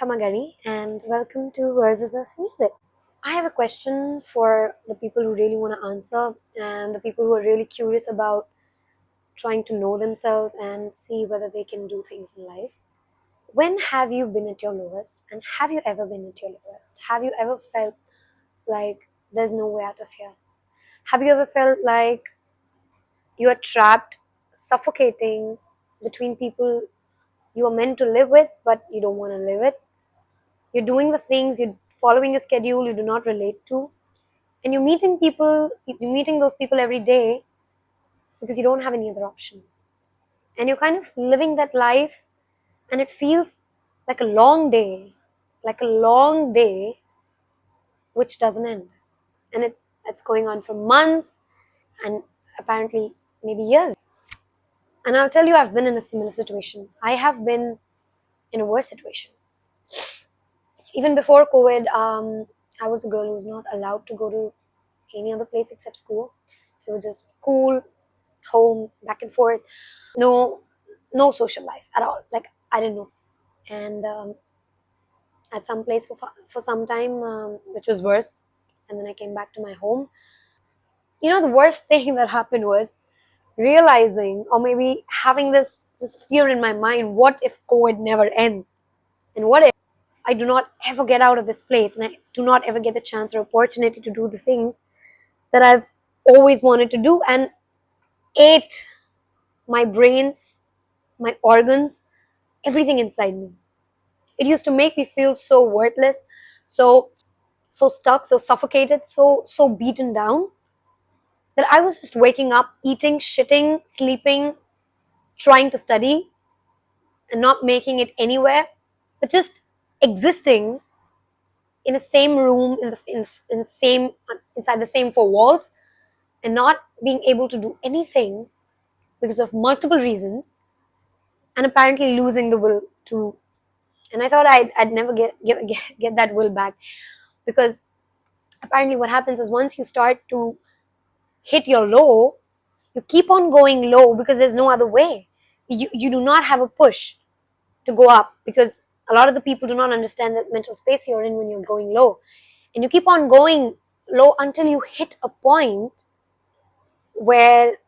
Kamagari, and welcome to Verses of Music. I have a question for the people who really want to answer and the people who are really curious about trying to know themselves and see whether they can do things in life. When have you been at your lowest, and have you ever been at your lowest? Have you ever felt like there's no way out of here? Have you ever felt like you are trapped, suffocating between people you are meant to live with, but you don't want to live it? You're doing the things, you're following a schedule you do not relate to, and you're meeting those people every day because you don't have any other option. And you're kind of living that life, and it feels like a long day, like a long day which doesn't end. And it's going on for months and apparently maybe years. And I'll tell you, I've been in a similar situation. I have been in a worse situation. Even before COVID, I was a girl who was not allowed to go to any other place except school. So it was just school, home, back and forth. No, no social life at all. Like I didn't know. And at some place for some time, which was worse. And then I came back to my home. The worst thing that happened was realizing, or maybe having this fear in my mind. What if COVID never ends? And what if I do not ever get out of this place and I do not ever get the chance or opportunity to do the things that I've always wanted to do and ate my brains, my organs, everything inside me. It used to make me feel so worthless, so stuck, so suffocated, so beaten down that I was just waking up, eating, shitting, sleeping, trying to study and not making it anywhere, but just existing in the same room, in the same inside the same four walls, and not being able to do anything because of multiple reasons, and apparently losing the will to. And I thought I'd never get that will back, because apparently what happens is once you start to hit your low, you keep on going low because there's no other way. You do not have a push to go up, because a lot of the people do not understand that mental space you're in when you're going low, and you keep on going low until you hit a point where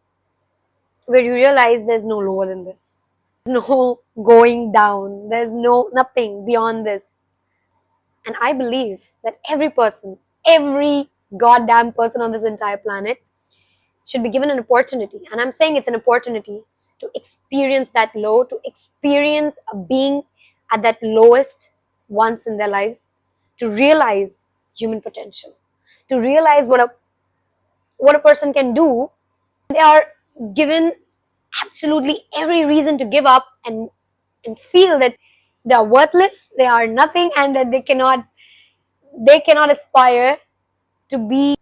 you realize there's no lower than this. There's no going down. There's nothing beyond this. And I believe that every person, every goddamn person on this entire planet should be given an opportunity. And I'm saying it's an opportunity to experience that low, to experience being at that lowest once in their lives, to realize human potential, to realize what a person can do. They are given absolutely every reason to give up and feel that they are worthless, they are nothing, and that they cannot aspire to be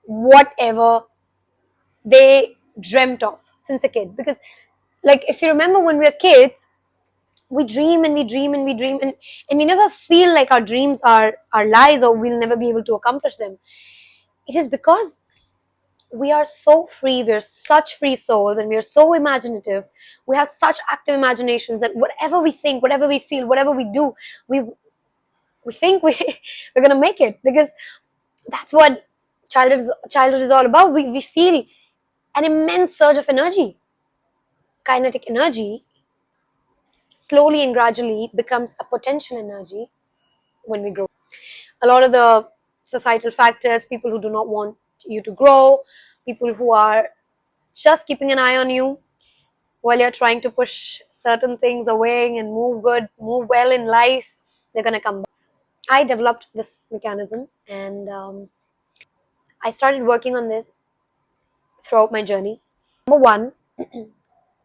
whatever they dreamt of since a kid. Because, like, if you remember when we were kids, we dream and we dream and we dream, and we never feel like our dreams are lies or we'll never be able to accomplish them. It is because we are so free, we're such free souls, and we are so imaginative. We have such active imaginations that whatever we think, whatever we feel, whatever we do, we think we're gonna make it, because that's what childhood is all about. We feel an immense surge of energy. Kinetic energy slowly and gradually becomes a potential energy when we grow. A lot of the societal factors, people who do not want you to grow, people who are just keeping an eye on you while you're trying to push certain things away and move well in life, they're gonna come back. I developed this mechanism, and I started working on this throughout my journey. Number one,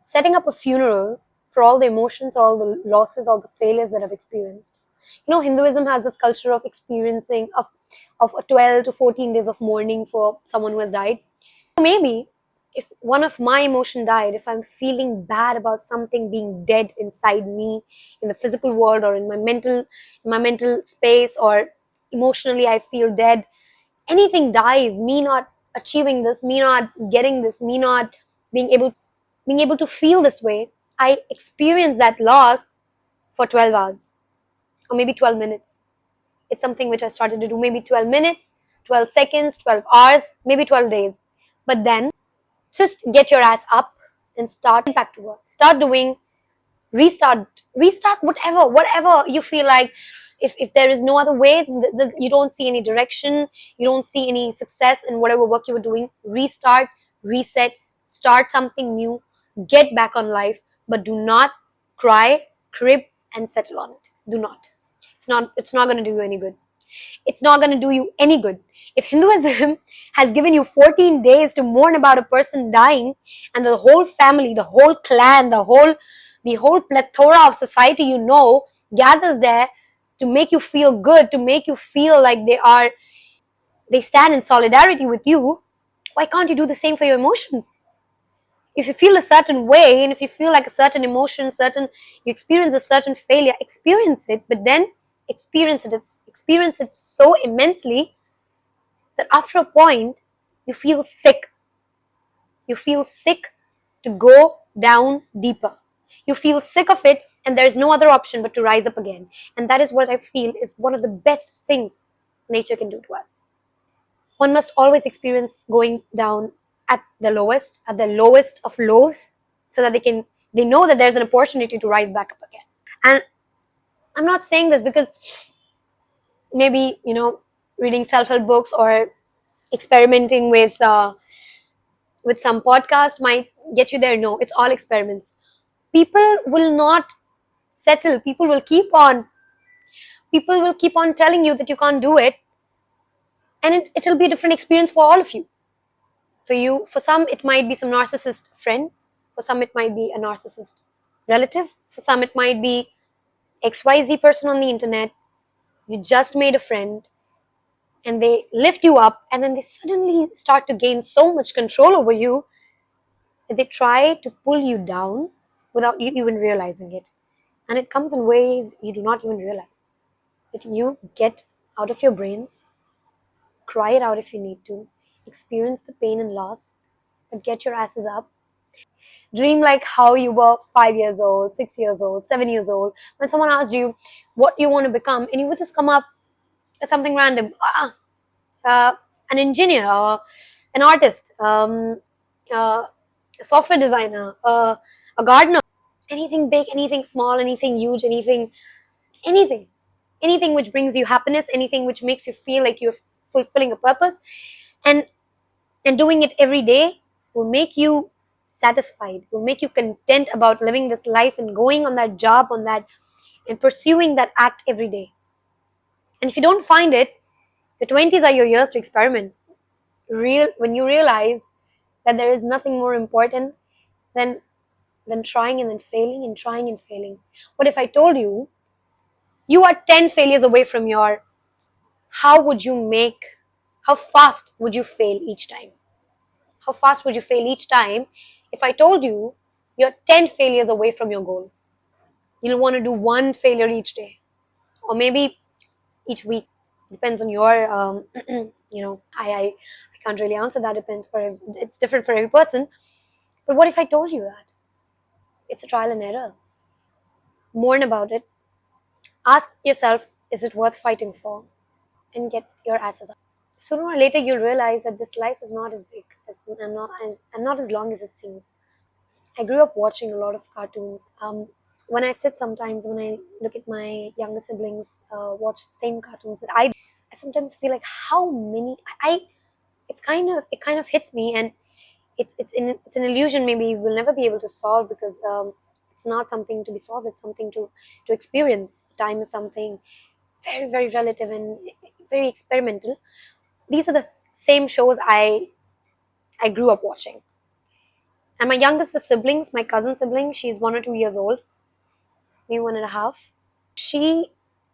setting up a funeral for all the emotions, all the losses, all the failures that I've experienced. Hinduism has this culture of experiencing of a 12 to 14 days of mourning for someone who has died. Maybe if one of my emotion died, if I'm feeling bad about something being dead inside me in the physical world or in my mental space, or emotionally I feel dead, anything dies, me not achieving this, me not getting this, me not being able to feel this way, I experience that loss for 12 hours. or maybe 12 minutes. It's something which I started to do, maybe 12 minutes, 12 seconds, 12 hours, maybe 12 days. But then just get your ass up and start back to work. Start doing, restart whatever you feel like. If there is no other way, you don't see any direction, you don't see any success in whatever work you were doing, restart, reset, start something new, get back on life. But do not cry, crib, and settle on it. Do not. It's not going to do you any good. It's not going to do you any good. If Hinduism has given you 14 days to mourn about a person dying, and the whole family, the whole clan, the whole plethora of society gathers there to make you feel good, to make you feel like they stand in solidarity with you, why can't you do the same for your emotions? If you feel a certain way, and if you feel like a certain emotion, you experience a certain failure, experience it, but then experience it so immensely that after a point you feel sick. You feel sick to go down deeper. You feel sick of it, and there is no other option but to rise up again. And that is what I feel is one of the best things nature can do to us. One must always experience going down at the lowest of lows, so that they know that there's an opportunity to rise back up again. And I'm not saying this because maybe reading self-help books or experimenting with some podcast might get you there. No, it's all experiments. People will not settle. People will keep on telling you that you can't do it, and it'll be a different experience for all of you. For some, it might be some narcissist friend. For some, it might be a narcissist relative. For some, it might be XYZ person on the internet. You just made a friend, and they lift you up, and then they suddenly start to gain so much control over you that they try to pull you down without you even realizing it. And it comes in ways you do not even realize. That you get out of your brains, cry it out if you need to, experience the pain and loss, but get your asses up. Dream like how you were 5 years old, 6 years old, 7 years old, when someone asked you what you want to become, and you would just come up with something random. An engineer, an artist, uh, a software designer, a gardener, anything big, anything small, anything huge, anything, anything which brings you happiness, anything which makes you feel like you're fulfilling a purpose, and doing it every day will make you satisfied, will make you content about living this life and going on that job, on that, and pursuing that act every day. And if you don't find it, your 20s are your years to experiment. When you realize that there is nothing more important than trying and then failing and trying and failing. What if I told you you are 10 failures away from your, how would you make, how fast would you fail each time? How fast would you fail each time if I told you you're 10 failures away from your goal? You'll want to do one failure each day, or maybe each week. Depends on your, I can't really answer that. It's different for every person. But what if I told you that? It's a trial and error. Mourn about it. Ask yourself, is it worth fighting for? And get your asses up. Sooner or later, you'll realize that this life is not as big and not as long as it seems. I grew up watching a lot of cartoons. When I sit sometimes, when I look at my younger siblings watch the same cartoons that I sometimes feel like how many it kind of hits me, and it's an illusion maybe we'll never be able to solve, because it's not something to be solved. It's something to experience. Time is something very, very relative and very experimental. These are the same shows I grew up watching. And my youngest siblings, my cousin sibling, she's 1 or 2 years old, maybe 1.5. She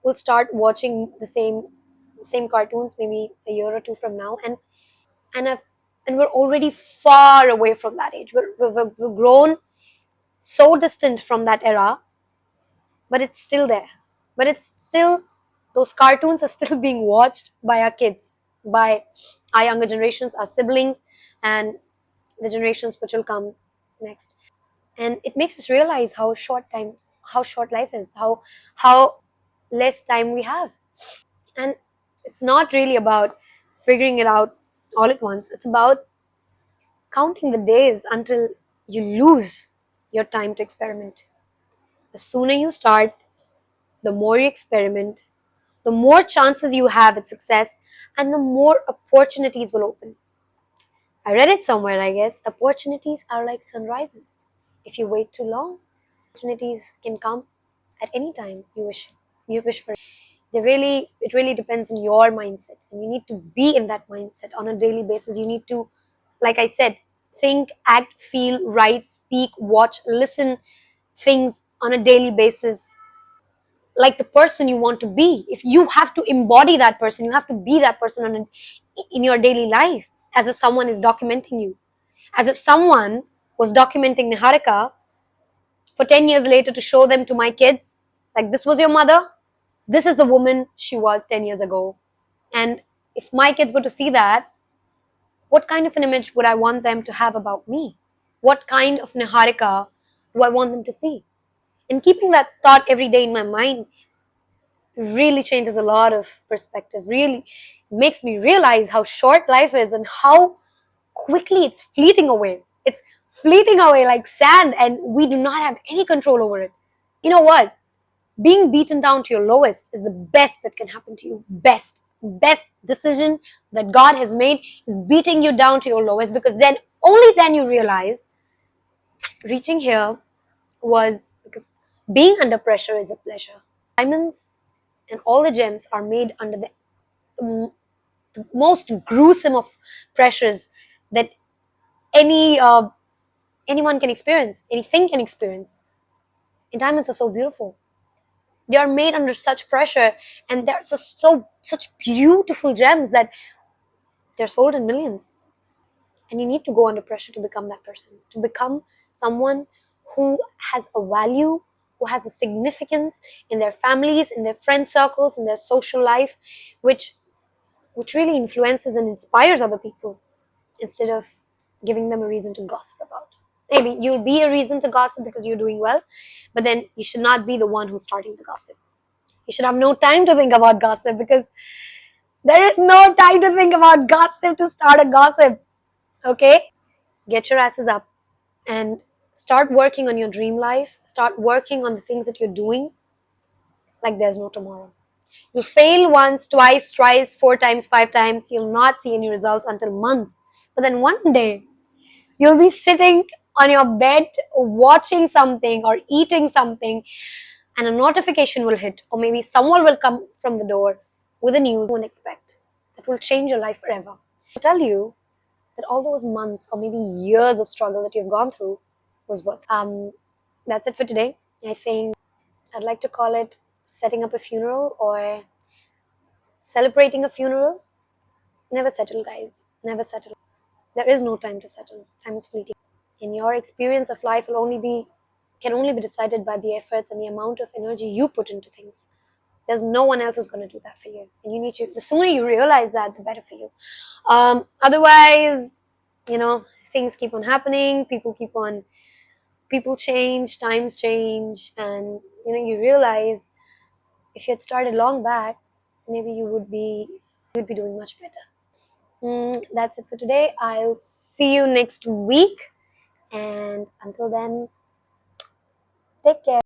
will start watching the same cartoons maybe a year or two from now, and I've, and we're already far away from that age. We've grown so distant from that era, but it's still there. But it's still, those cartoons are still being watched by our kids, by our younger generations, our siblings, and the generations which will come next. And it makes us realize how short life is, how less time we have. And it's not really about figuring it out all at once. It's about counting the days until you lose your time to experiment. The sooner you start, the more you experiment, the more chances you have at success, and the more opportunities will open. I read it somewhere, I guess. Opportunities are like sunrises. If you wait too long, opportunities can come at any time you wish for. It really depends on your mindset, and you need to be in that mindset on a daily basis. You need to, like I said, think, act, feel, write, speak, watch, listen things on a daily basis, like the person you want to be. If you have to embody that person, you have to be that person in your daily life, as if someone is documenting you, as if someone was documenting Niharika for 10 years later to show them to my kids, like, this was your mother, this is the woman she was 10 years ago. And if my kids were to see that, what kind of an image would I want them to have about me? What kind of Niharika do I want them to see? And keeping that thought every day in my mind really changes a lot of perspective, really makes me realize how short life is and how quickly it's fleeting away. It's fleeting away like sand, and we do not have any control over it. You know what? Being beaten down to your lowest is the best that can happen to you. Best decision that God has made is beating you down to your lowest, because then, only then, you realize reaching here was because being under pressure is a pleasure. Diamonds and all the gems are made under um, the most gruesome of pressures that any anyone can experience, anything can experience. And diamonds are so beautiful. They are made under such pressure, and they're such beautiful gems that they're sold in millions. And you need to go under pressure to become that person, to become someone who has a value, who has a significance in their families, in their friend circles, in their social life, which really influences and inspires other people, instead of giving them a reason to gossip about. Maybe you'll be a reason to gossip because you're doing well, but then you should not be the one who's starting the gossip. You should have no time to think about gossip, because there is no time to think about gossip to start a gossip. Okay? Get your asses up and start working on your dream life. Start working on the things that you're doing like there's no tomorrow. You'll fail once, twice, thrice, 4 times, 5 times. You'll not see any results until months. But then one day, you'll be sitting on your bed watching something or eating something, and a notification will hit, or maybe someone will come from the door with a news you won't expect that will change your life forever. I'll tell you that all those months or maybe years of struggle that you've gone through was worth. That's it for today. I think I'd like to call it setting up a funeral or celebrating a funeral. Never settle, guys. Never settle. There is no time to settle. Time is fleeting. And your experience of life can only be decided by the efforts and the amount of energy you put into things. There's no one else who's going to do that for you. And you need to, the sooner you realize that, the better for you. Otherwise, things keep on happening. People change, times change. And, you realize if you had started long back, maybe you'd be doing much better. That's it for today. I'll see you next week. And until then, take care.